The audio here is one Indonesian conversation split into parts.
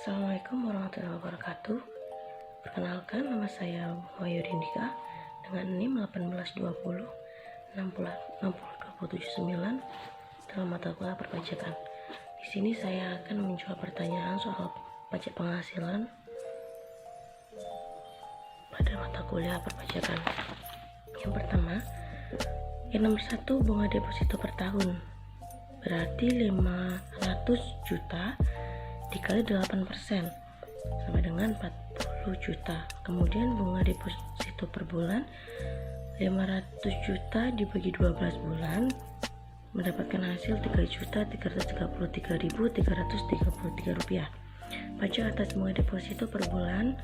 Assalamualaikum warahmatullahi wabarakatuh. Perkenalkan, nama saya Bunga Yurindika dengan NIM 1820 60279 dalam mata kuliah perpajakan. Di sini saya akan menjawab pertanyaan soal pajak penghasilan pada mata kuliah perpajakan. Yang pertama, yang nomor 1, bunga deposito per tahun berarti 500 juta dikali 8% sama dengan 40 juta. Kemudian bunga deposito per bulan 500 juta dibagi 12 bulan mendapatkan hasil 3.333.333 rupiah. Pajak atas bunga deposito per bulan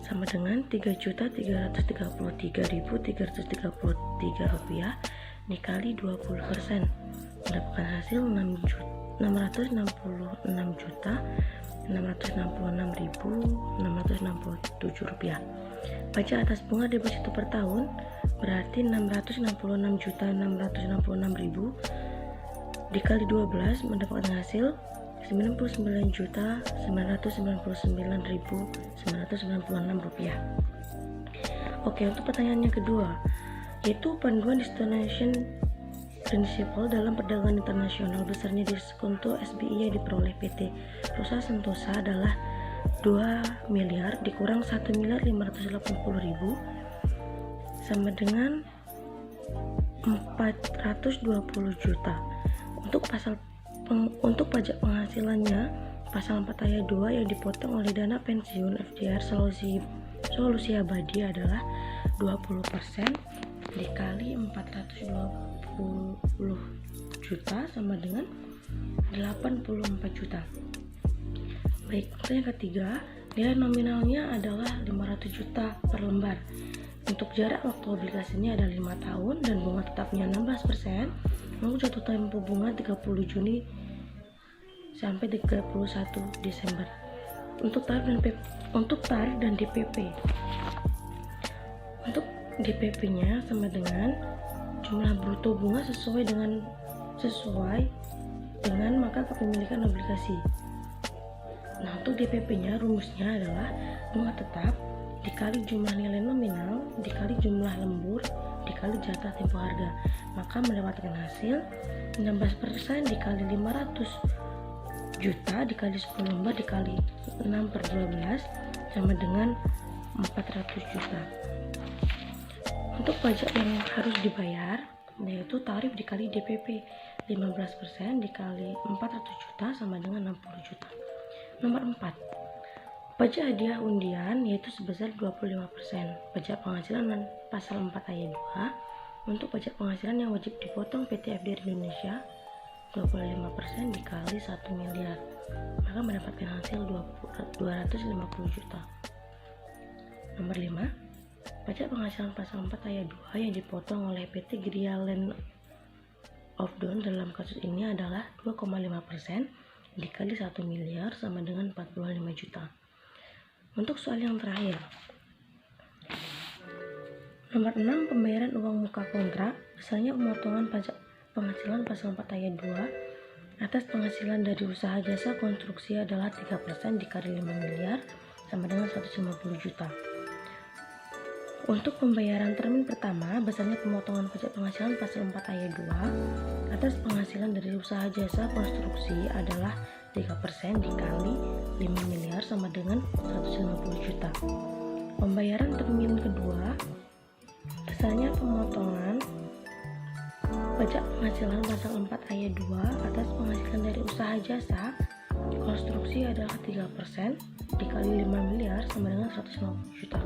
sama dengan 3.333.333 rupiah dikali 20% mendapatkan hasil 666.666.667 rupiah. Pajak atas bunga deposito per tahun berarti 666.666.000 dikali 12 mendapatkan hasil 99.999.996 rupiah. Oke, untuk pertanyaan yang kedua, yaitu panduan destination Principle dalam perdagangan internasional. Besarnya diskonto SBI yang diperoleh PT Rosa Sentosa adalah 2 miliar dikurang 1.580.000 sama dengan 420 juta. Untuk pajak penghasilannya, pasal 4 ayat 2 yang dipotong oleh dana pensiun FDR solusi abadi adalah 20% dikali 420 juta sama dengan 84 juta. Baik, yang ketiga, nilai nominalnya adalah 500 juta per lembar. Untuk jarak waktu obligasinya ada 5 tahun dan bunga tetapnya 16%. Lalu jatuh tempo bunga 30 Juni sampai 31 Desember. Untuk tarif dan DPP. Untuk DPP-nya sama dengan jumlah bruto bunga sesuai dengan maka kepemilikan obligasi. Nah, untuk DPP-nya rumusnya adalah bunga tetap dikali jumlah nilai nominal dikali jumlah lembur dikali jatah tempo harga, maka mendapatkan hasil 16% dikali 500 juta dikali 10 lembar dikali 6/12 sama dengan 400 juta. Untuk pajak yang harus dibayar yaitu tarif dikali DPP 15% dikali 400 juta sama dengan 60 juta. Nomor 4, pajak hadiah undian yaitu sebesar 25%. Pajak penghasilan pasal 4 ayat 2. Untuk pajak penghasilan yang wajib dipotong PT FDR Indonesia 25% dikali 1 miliar, maka mendapatkan hasil 250 juta. Nomor 5, pajak penghasilan pasal 4 ayat 2 yang dipotong oleh PT Gria Land of Don dalam kasus ini adalah 2,5% dikali 1 miliar sama dengan 45 juta. Untuk soal yang terakhir, nomor 6, pembayaran uang muka kontrak. Misalnya pemotongan pajak penghasilan pasal 4 ayat 2 atas penghasilan dari usaha jasa konstruksi adalah 3% dikali 5 miliar sama dengan 150 juta. Untuk pembayaran termin pertama, besarnya pemotongan pajak penghasilan pasal 4 ayat 2 atas penghasilan dari usaha jasa konstruksi adalah 3% dikali 5 miliar sama dengan 150 juta. Pembayaran termin kedua, besarnya pemotongan pajak penghasilan pasal 4 ayat 2 atas penghasilan dari usaha jasa konstruksi adalah 3% dikali 5 miliar sama dengan 150 juta.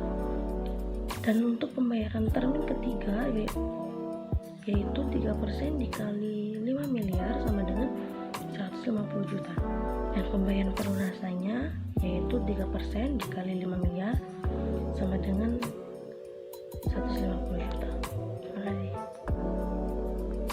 Dan untuk pembayaran termin ketiga yaitu 3% dikali 5 miliar sama dengan 150 juta. Dan pembayaran pelunasannya yaitu 3% dikali 5 miliar sama dengan 150 juta.